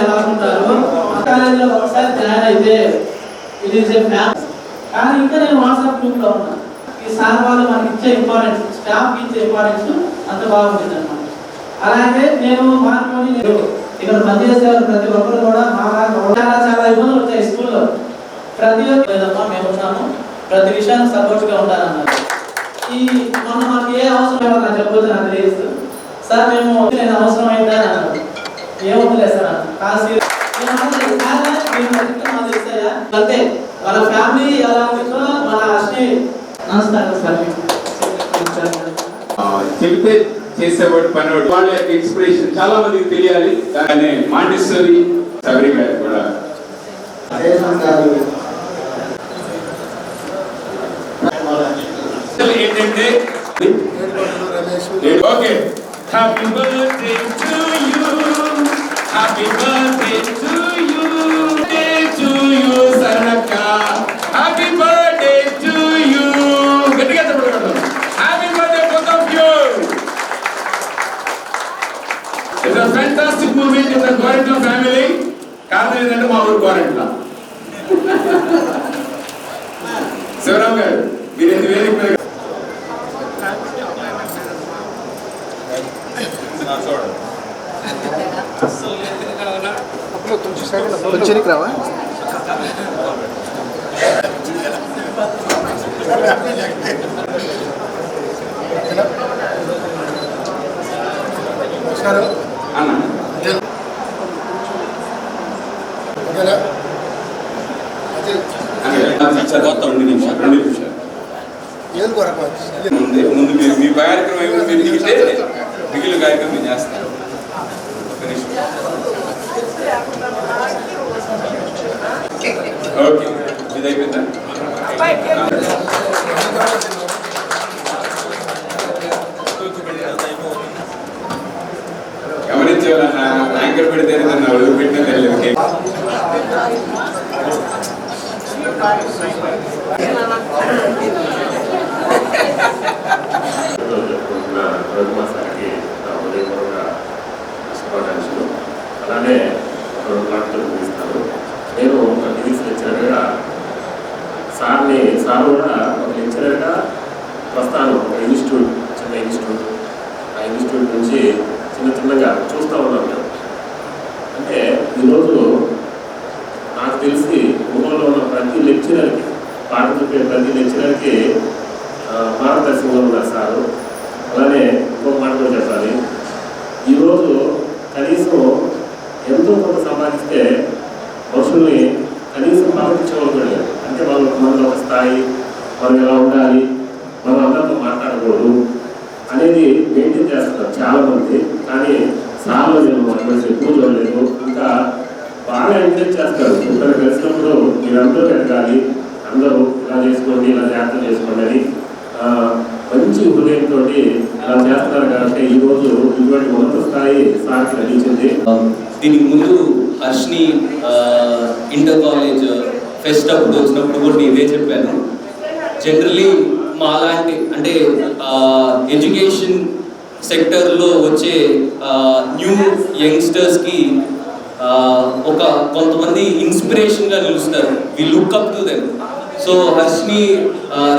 ఎలా ఉంటారు కాలేజీలో ఒకసారి జాయిన్ అయితే ఇది కానీ ఇంకా నేను వాట్సాప్ గ్రూప్ లో ఉన్నా. ఈ సార్ వాళ్ళు మనకి ఇచ్చే ఇంపార్టెన్స్, స్టాఫ్ ఇచ్చే ఇంపార్టెన్స్ అంత బాగుంటుంది అన్నమాట. అలాగే నేను మార్పుని ఇక్కడ పనిచేసే ప్రతి ఒక్కరు కూడా చాలా చాలా ఇబ్బందులు వచ్చాయి స్కూల్లో. ప్రతి ఒక్కమ్మా మేము ఉన్నాము, ప్రతి విషయానికి సపోర్ట్ గా ఉంటారన్నారు. ఈ మొన్న మాకు ఏ అవసరం నాకు చెప్పొచ్చు నాకు తెలియదు సార్, మేము నేను అవసరం అయిందా అన్నారు. ఏమవుతుందిలే సార్ కాశీ అంతే. మన ఫ్యామిలీ ఎలా ఉందో మన అశ్ని నమస్కారం సార్. చెబితే చేసేవాడు పనివాడు వాళ్ళ యొక్క ఇన్స్పిరేషన్ చాలా మందికి తెలియాలి. దాని మాంటిస్సోరీ సబరి గారు కూడా ఏంటంటే okay happy birthday to you, happy birthday to you, to you సరళక్క, హ్యాపీ బర్త్డే టు యు. గట్టిగా చెప్పండి. Happy birthday both of you. It's a fantastic moment in the Gorenట్ల family. కారణం ఏంటంటే మా ఊరు గోరెంట్ల. శివరామ్ గారు మీరు ఎందుకు వేదిక మీద రావా ముందు మీ కార్యక్రమం మిగిలిన కార్యక్రమం చేస్తారు. ఓకే ఇది అయిపోయిందా? గమనించేవాళ్ళన్నా యాంకర్ పెడితే నన్ను పెట్టిన తెలియదు. అలానే 2 మాటలు ముగిస్తాను. నేను ఒక ఫిజిక్స్ లెక్చరర్గా సార్ కూడా ఒక లెక్చరర్గా ప్రస్థానం ఒక ఇన్స్టిట్యూట్, చిన్న ఇన్స్టిట్యూట్, ఆ ఇన్స్టిట్యూట్ నుంచి చిన్నగా చూస్తూ ఉన్నాం మేము. అంటే ఈరోజు నాకు తెలిసి ఊళ్ళో ఉన్న ప్రతి లెక్చరర్కి, పాఠం చెప్పే ప్రతి లెక్చరర్కి మార్గదర్శకంగా ఉన్నారు సారు. అలానే ఇంకొక మాట కూడా చెప్పాలి, ఈరోజు కనీసం ఎంతో కొంత సంపాదిస్తే మనుషుల్ని కనీసం పాటించగలుగుతాడు. అంటే మనలో ఒక స్థాయి, మనం ఎలా ఉండాలి, మనం అందరితో మాట్లాడకూడదు అనేది మెయింటైన్ చేస్తున్నారు చాలామంది. కానీ సార్లు నేను అటువంటి ఎక్కువ చూడలేదు. ఇంకా బాగా ఎంకరేజ్ చేస్తారు. ఇక్కడ కలిసినప్పుడు మీరందరూ ఎదగాలి, అందరూ ఇలా చేసుకోండి, ఇలా జాగ్రత్త చేసుకోండి అని మంచి హృదయంతో ఇలా చేస్తున్నారు. కాబట్టి ఈరోజు ఇటువంటి ఉన్నత స్థాయి సార్కి లభించింది. దీనికి ముందు హర్ష్ని ఇంటర్ కాలేజ్ ఫెస్ట్ అప్పుడు వచ్చినప్పుడు కూడా ఇదే చెప్పాను. జనరలీ మా అలాంటి అంటే ఎడ్యుకేషన్ సెక్టర్లో వచ్చే న్యూ యంగ్స్టర్స్కి ఒక కొంతమంది ఇన్స్పిరేషన్గా నిలుస్తారు. We look up to them. So Harshni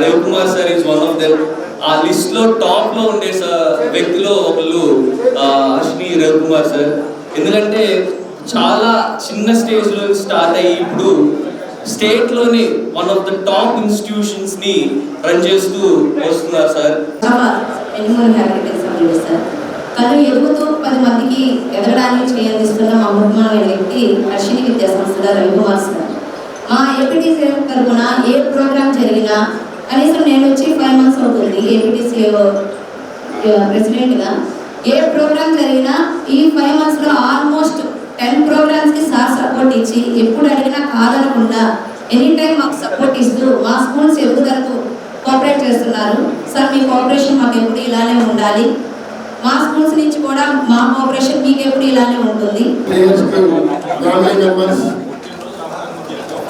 Ravikumar sir is one of them. ఆ లిస్ట్లో టాప్లో ఉండే వ్యక్తిలో ఒకళ్ళు హర్ష్ని రవికుమార్ సార్. ఎందుకంటే చాలా చిన్న స్టేజ్లో స్టార్ట్ అయ్యి ఇప్పుడు స్టేట్లోనే వన్ ఆఫ్ ద టాప్ ఇన్స్టిట్యూషన్స్ని రన్ చేస్తూ వస్తున్నారు సార్. తను ఎదుగుతూ 10 మందికి ఎదగడానికి చేయందిస్తున్న మా ముఖ్యమైన వ్యక్తి హర్షిని విద్యా సంస్థల రవికుమార్ సార్. మా ఏపీటీసీ తరఫున ఏ ప్రోగ్రామ్ జరిగినా కనీసం నేను వచ్చి 5 months అవుతుంది ఏపీటీసీ ప్రెసిడెంట్గా. ఏ ప్రోగ్రామ్ జరిగినా ఈ 5 monthsలో ఆల్మోస్ట్ 10 programs సార్ సపోర్ట్ ఇచ్చి ఎప్పుడు అడిగినా కాదనకుండా ఎనీ టైం మాకు సపోర్ట్ ఇస్తూ మా స్కూల్స్ ఎదుగుదలకు కోఆపరేట్ చేస్తున్నారు. సార్ మీ కోఆపరేషన్ మాకు ఎప్పుడు ఇలానే ఉండాలి, మా స్కూల్స్ నుంచి కూడా మా కోఆపరేషన్ మీకు ఎప్పుడు ఇలానే ఉంటుంది.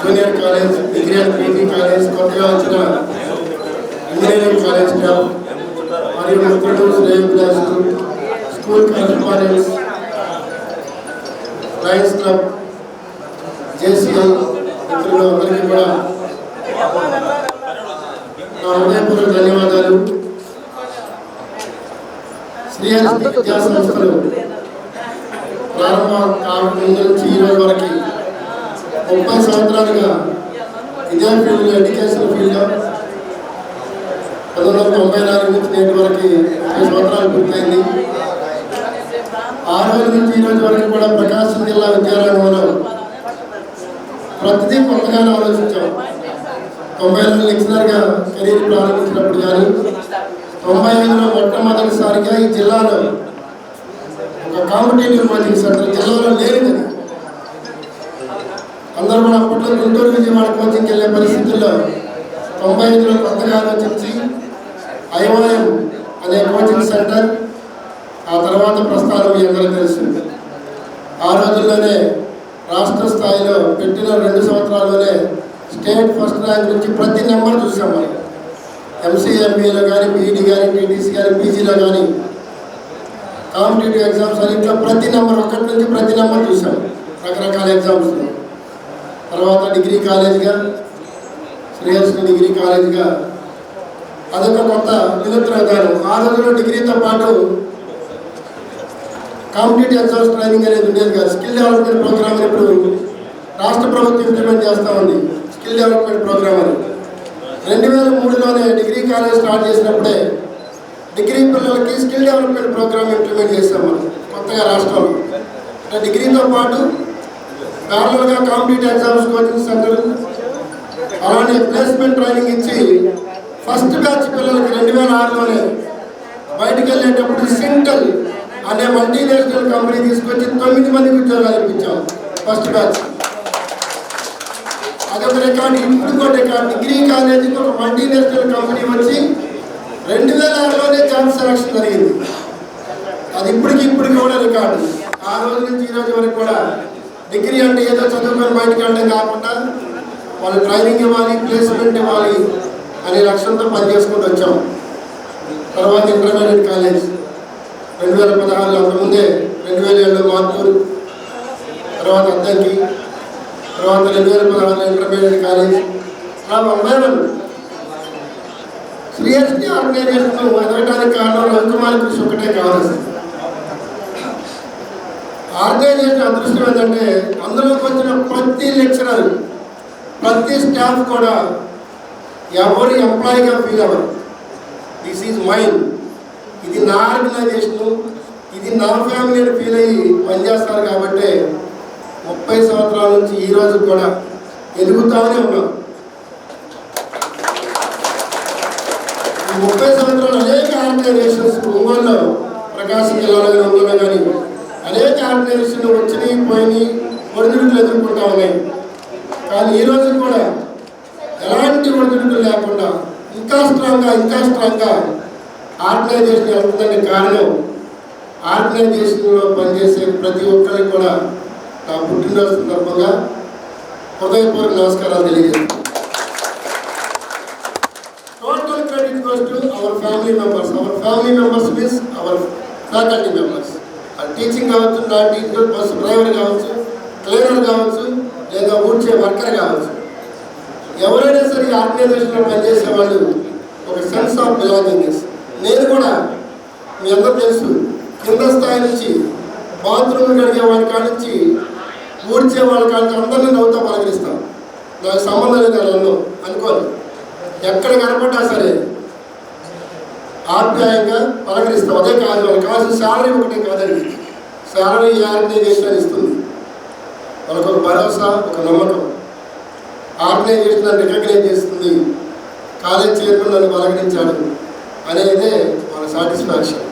Junior college, degree and PG college, కొత్తగా వచ్చిన ఇంజనీరింగ్ కాలేజ్ స్టాఫ్ మరియు school correspondents, Lions club, JCI మిత్రులు అందరికీ కూడా నా హృదయపూర్వక ధన్యవాదాలు. శ్రీహరి విద్యా సంస్థలు ప్రారంభం కాకముందు నుంచి ఈ రోజు వరకు 30 సంవత్సరాలుగా ఇదే ఫీల్డ్లో, ఎడ్యుకేషన్ ఫీల్డ్లో 1994 నుంచి నేటి వరకు 30 సంవత్సరాలు పూర్తయింది. ఆ రోజు నుంచి ఈ రోజు వరకు కూడా ప్రకాశం జిల్లా విద్యారంగంలో ప్రతిదీ కొత్తగానే ఆలోచించాం. 90లో లెక్చరర్గా కెరీర్ ప్రారంభించినప్పుడు కానీ 95లో మొట్టమొదటిసారిగా ఈ జిల్లాలో ఒక కాంపిటేటివ్ కోచింగ్ సెంటర్ జిల్లాలో లేదు. అందరూ కూడా అప్పట్లో గుంటూరు విజయవాడ కోచింగ్కి వెళ్ళే పరిస్థితుల్లో 95లో కొత్తగా ఆలోచించి ఐఓఎం అనే కోచింగ్ సెంటర్, ఆ తర్వాత ప్రస్థానం మీ అందరూ తెలుసు. ఆ రోజుల్లోనే రాష్ట్ర స్థాయిలో పెట్టిన 2 సంవత్సరాల్లోనే స్టేట్ ఫస్ట్ ర్యాంక్ నుంచి ప్రతి నెంబర్ చూసాం. మనం ఎంసీఎంఈలో కానీ, బీఈడీ కానీ, టీటీసీ కానీ, పీజీలో కానీ, కాంపిటేటివ్ ఎగ్జామ్స్ అని ఇట్లా ప్రతి నెంబర్ 1 నుంచి ప్రతి నెంబర్ చూసాం రకరకాల ఎగ్జామ్స్లో. తర్వాత డిగ్రీ కాలేజ్గా, శ్రీహర్షి డిగ్రీ కాలేజ్గా అదొక కొత్త వినూత్న విధానం. ఆ రోజుల్లో డిగ్రీతో పాటు కాంపిటేటివ్ ఎగ్జామ్స్ ట్రైనింగ్ అనేది ఉండేది కాదు. స్కిల్ డెవలప్మెంట్ ప్రోగ్రామ్ ఇప్పుడు రాష్ట్ర ప్రభుత్వం ఇంప్లిమెంట్ చేస్తూ ఉంది. స్కిల్ డెవలప్మెంట్ ప్రోగ్రామ్ అని 2003లోనే డిగ్రీ కాలేజ్ స్టార్ట్ చేసినప్పుడే డిగ్రీ పిల్లలకి స్కిల్ డెవలప్మెంట్ ప్రోగ్రామ్ ఇంప్లిమెంట్ చేస్తాం మనం కొత్తగా రాష్ట్రంలో. అంటే డిగ్రీతో పాటు ప్యారలల్గా కాంపిటేటివ్ ఎగ్జామ్స్ కోచింగ్ సెంటర్, అలానే ప్లేస్మెంట్ ట్రైనింగ్ ఇచ్చి ఫస్ట్ బ్యాచ్ పిల్లలకి 2006లోనే బయటకు వెళ్ళేటప్పుడు సింటల్ అనే మల్టీనేషనల్ కంపెనీ తీసుకొచ్చి 9 మందికి ఉద్యోగాలు ఇప్పించాం ఫస్ట్ బ్యాచ్. అదొక రికార్డు. ఇప్పుడు కూడా రికార్డు. డిగ్రీ కాలేజీకి ఒక మల్టీనేషనల్ కంపెనీ వచ్చి 2006లోనే జాబ్ సెలక్షన్ జరిగింది. అది ఇప్పటికి కూడా రికార్డు. ఆ రోజు నుంచి ఈ రోజు వరకు కూడా డిగ్రీ అంటే ఏదో చదువుకొని బయటకు వెళ్ళడం కాకుండా వాళ్ళు ట్రైనింగ్ ఇవ్వాలి, ప్లేస్మెంట్ ఇవ్వాలి అనే లక్ష్యంతో పనిచేసుకుంటూ వచ్చాం. తర్వాత ఇంటర్మీడియట్ కాలేజ్ 2016లో, అంతకుముందే 2007లో మార్టూరు, తర్వాత అద్దంకి, తర్వాత 2016లో ఇంటర్మీడియట్ కాలేజ్. అలా 1 by 1 శ్రీహర్షి ఆర్గనైజేషన్ ఎదగడానికి కారణం రవికుమార్ కృషి ఒకటే కావాలి. ఆర్గనైజేషన్ అదృష్టం ఏంటంటే అందులోకి వచ్చిన ప్రతి లెక్చరర్, ప్రతి స్టాఫ్ కూడా ఎవరు ఎంప్లాయీగా ఫీల్ అవ్వరు. దిస్ ఈజ్ మైండ్, ఇది నా ఆర్గనైజేషను, ఇది నా ఫ్యామిలీ అని ఫీల్ అయ్యి పనిచేస్తారు. కాబట్టి 30 సంవత్సరాల నుంచి ఈ రోజు కూడా ఎదుగుతామనే ఉన్నాం. ఈ 30 సంవత్సరాలు అనేక ఆర్గనైజేషన్స్ ఒంగోలులో, ప్రకాశం జిల్లాలో కానీ అనేక ఆర్గనైజేషన్లు వచ్చినాయి, పోయినాయి, ఒడిదుడుకులు ఎదుర్కొంటా ఉన్నాయి. కానీ ఈ రోజు కూడా ఎలాంటి ఒడిదుడుకులు లేకుండా ఇంకా స్ట్రాంగ్గా ఆర్గనైజేషన్ వెళ్తుందనే కారణం ఆర్గనైజేషన్లో పనిచేసే ప్రతి ఒక్కరికి కూడా నా పుట్టినరోజు సందర్భంగా హృదయపూర్వక నమస్కారాలు తెలియజేస్తాను. Total credit goes to our family members. Our family members means hour faculty members. Teaching కావచ్చు, నాన్ టీచింగ్, బస్సు డ్రైవర్ కావచ్చు, క్లీనర్ కావచ్చు, లేదా ఊడ్చే వర్కర్ కావచ్చు, ఎవరైనా సరే ఆర్గనైజేషన్లో పనిచేసే వాళ్ళు ఒక సెన్స్ ఆఫ్ బిలాంగింగ్నెస్. నేను కూడా మీ అందరూ తెలుసు, కింద స్థాయి నుంచి బాత్రూమ్ కడిగే వాళ్ళ కాడ నుంచి ఊడ్చే వాళ్ళ కాడ నుంచి అందరినీ నవ్వుతో పలకరిస్తాం. నాకు సంబంధం లేదు నన్ను అనుకోని, ఎక్కడ కనపడ్డా సరే ఆప్యాయంగా పలకరిస్తాం. అదే కాదు, వాళ్ళకి కావాల్సిన శాలరీ ఒకటే కాదండి. శాలరీ ఈ ఆర్గనైజేషన్ ఇస్తుంది. వాళ్ళకు ఒక భరోసా, ఒక నమ్మకం. ఆర్గనైజేషన్ రికగ్నైజ్ చేస్తుంది, కాలేజ్ చైర్మన్ నన్ను పలకరించాడు అనేదే వాళ్ళ సాటిస్ఫాక్షన్.